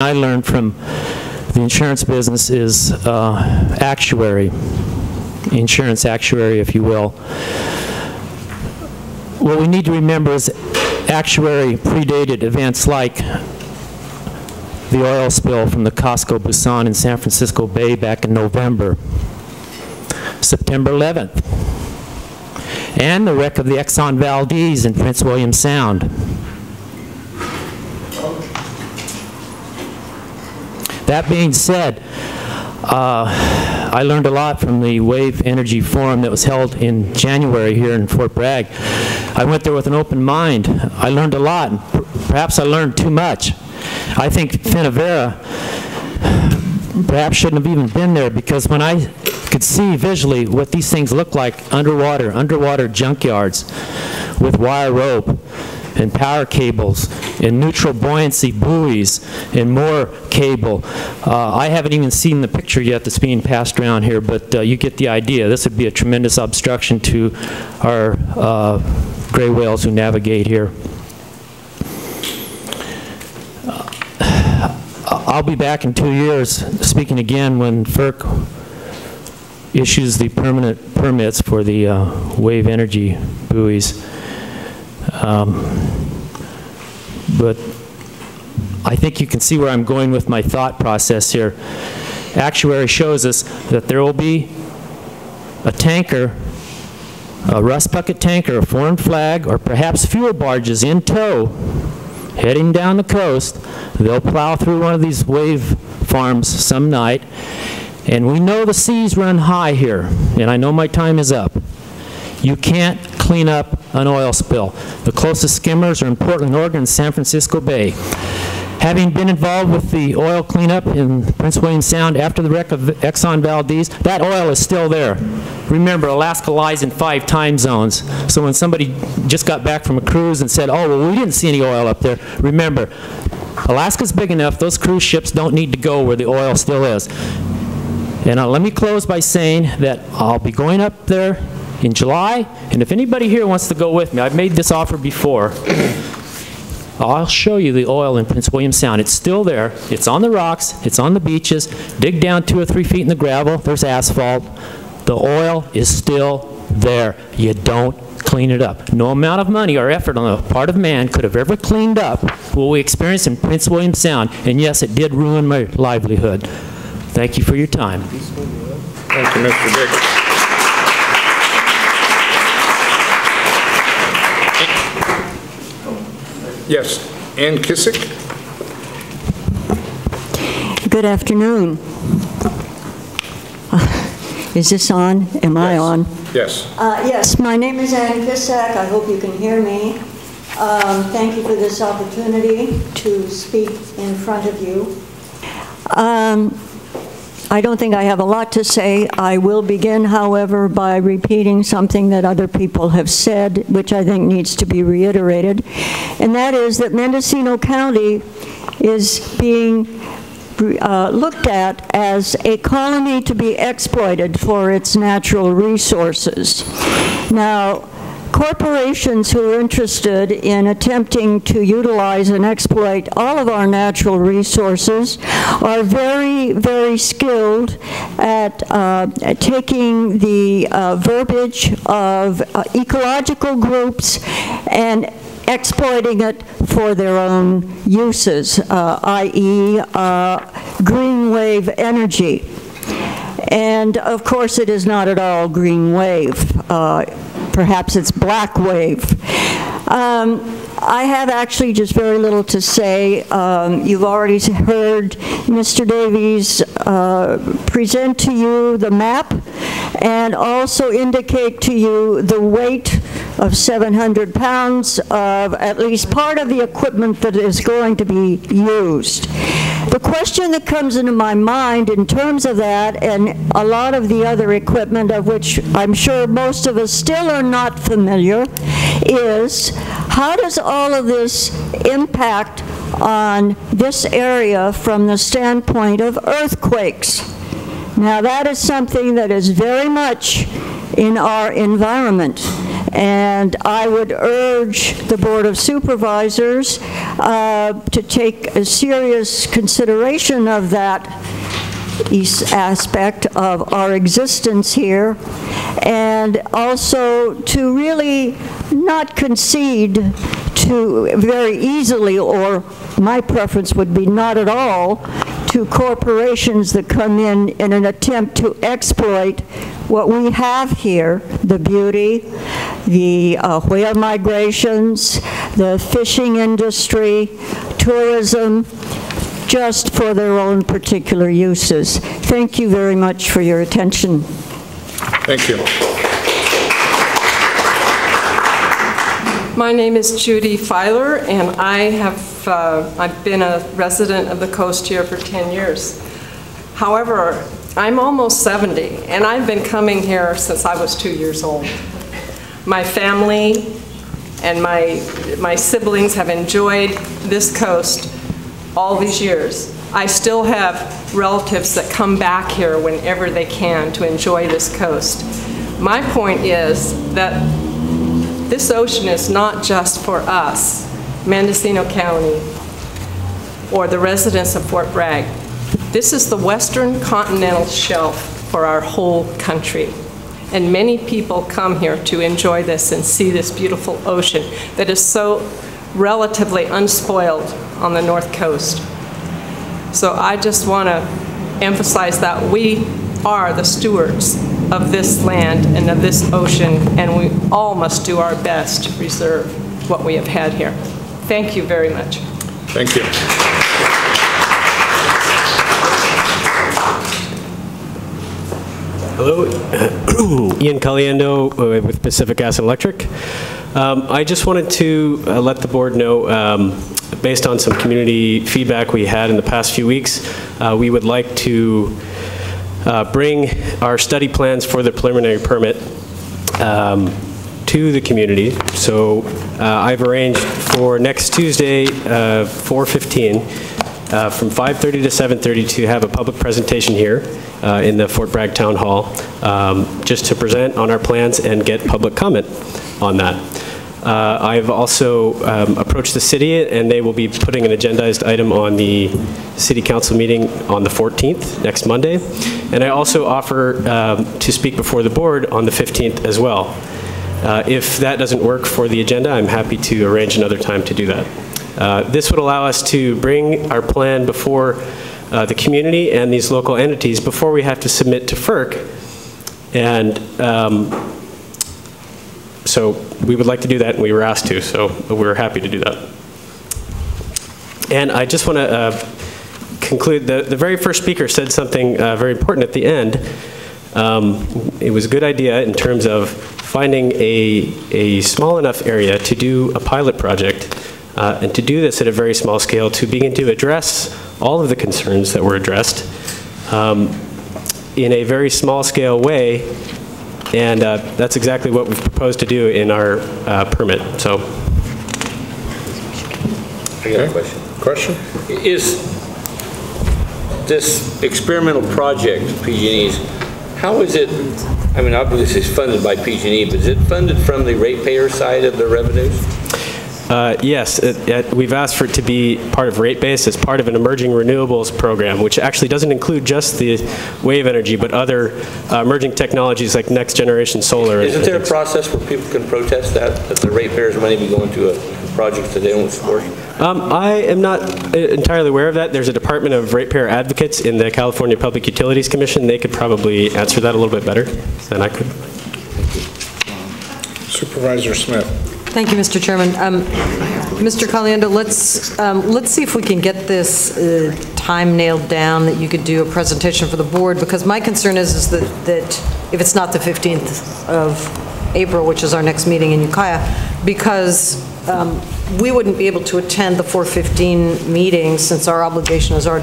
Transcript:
I learned from the insurance business is actuary, insurance actuary, if you will. What we need to remember is actuary predated events like the oil spill from the Costco Busan in San Francisco Bay back in November, September 11th, and the wreck of the Exxon Valdez in Prince William Sound. That being said, I learned a lot from the Wave Energy Forum that was held in January here in Fort Bragg. I went there with an open mind. I learned a lot, and perhaps I learned too much. I think Finavera perhaps shouldn't have even been there, because when I could see visually what these things look like underwater junkyards with wire rope and power cables and neutral buoyancy buoys and more cable. I haven't even seen the picture yet that's being passed around here, but you get the idea. This would be a tremendous obstruction to our gray whales who navigate here. I'll be back in 2 years speaking again when FERC issues the permanent permits for the wave energy buoys. But I think you can see where I'm going with my thought process here. Actuary shows us that there will be a tanker, a rust bucket tanker, a foreign flag, or perhaps fuel barges in tow, heading down the coast. They'll plow through one of these wave farms some night, and we know the seas run high here, and I know my time is up. You can't clean up an oil spill. The closest skimmers are in Portland, Oregon, and San Francisco Bay. Having been involved with the oil cleanup in Prince William Sound after the wreck of Exxon Valdez, that oil is still there. Remember, Alaska lies in 5 time zones. So when somebody just got back from a cruise and said, oh, well, we didn't see any oil up there, remember, Alaska's big enough, those cruise ships don't need to go where the oil still is. And let me close by saying that I'll be going up there in July, and if anybody here wants to go with me, I've made this offer before. I'll show you the oil in Prince William Sound. It's still there. It's on the rocks. It's on the beaches. Dig down 2 or 3 feet in the gravel. There's asphalt. The oil is still there. You don't clean it up. No amount of money or effort on the part of man could have ever cleaned up what we experienced in Prince William Sound. And yes, it did ruin my livelihood. Thank you for your time. Thank you, Mr. Dick. Yes, Ann Kissick. Good afternoon. Is this on? Am I on? Yes. Yes, my name is Ann Kissick. I hope you can hear me. Thank you for this opportunity to speak in front of you. I don't think I have a lot to say. I will begin, however, by repeating something that other people have said, which I think needs to be reiterated, and that is that Mendocino County is being looked at as a colony to be exploited for its natural resources. Now, corporations who are interested in attempting to utilize and exploit all of our natural resources are very, very skilled at taking the verbiage of ecological groups and exploiting it for their own uses, i.e. green wave energy. And of course it is not at all green wave. Perhaps it's black wave. I have actually just very little to say. You've already heard Mr. Davies present to you the map and also indicate to you the weight of 700 pounds of at least part of the equipment that is going to be used. The question that comes into my mind in terms of that and a lot of the other equipment of which I'm sure most of us still are not familiar is how does all of this impact on this area from the standpoint of earthquakes? Now that is something that is very much in our environment. And I would urge the Board of Supervisors to take a serious consideration of that aspect of our existence here, and also to really not concede to very easily, or my preference would be not at all, to corporations that come in an attempt to exploit what we have here, the beauty, the whale migrations, the fishing industry, tourism, just for their own particular uses. Thank you very much for your attention. Thank you. My name is Judy Filer, and I've been a resident of the coast here for 10 years. However, I'm almost 70, and I've been coming here since I was 2 years old. My family and my siblings have enjoyed this coast all these years. I still have relatives that come back here whenever they can to enjoy this coast. My point is that this ocean is not just for us, Mendocino County, or the residents of Fort Bragg. This is the western continental shelf for our whole country. And many people come here to enjoy this and see this beautiful ocean that is so relatively unspoiled on the North Coast. So I just want to emphasize that we are the stewards of this land and of this ocean, and we all must do our best to preserve what we have had here. Thank you very much. Thank you. Hello, Ian Caliendo with Pacific Gas and Electric. I just wanted to let the board know, based on some community feedback we had in the past few weeks, we would like to bring our study plans for the preliminary permit to the community. So I've arranged for next Tuesday, 4/15, from 5:30 to 7:30 to have a public presentation here in the Fort Bragg Town Hall, just to present on our plans and get public comment on that. I've also approached the city, and they will be putting an agendized item on the city council meeting on the 14th, next Monday. And I also offer to speak before the board on the 15th as well. If that doesn't work for the agenda, I'm happy to arrange another time to do that. This would allow us to bring our plan before the community and these local entities before we have to submit to FERC. And so we would like to do that, and we were asked to, so we're happy to do that. And I just want to conclude, the very first speaker said something very important at the end. It was a good idea in terms of finding a small enough area to do a pilot project, and to do this at a very small scale to begin to address all of the concerns that were addressed in a very small scale way. And that's exactly what we've proposed to do in our permit. So, I got a question. Question? Is this experimental project, PG&E's, how is it, I mean, obviously it's funded by PG&E, but is it funded from the ratepayer side of the revenues? Yes, we've asked for it to be part of rate base as part of an emerging renewables program, which actually doesn't include just the wave energy, but other emerging technologies like next generation solar. Isn't there a process where people can protest that the ratepayers' money be going to a project that they don't support? I am not entirely aware of that. There's a Department of Ratepayer Advocates in the California Public Utilities Commission. They could probably answer that a little bit better than I could. Supervisor Smith. Thank you, Mr. Chairman. Mr. Caliendo, let's see if we can get this time nailed down, that you could do a presentation for the board, because my concern is that if it's not the 15th of April, which is our next meeting in Ukiah, because we wouldn't be able to attend the 4:15 meeting since our obligation is already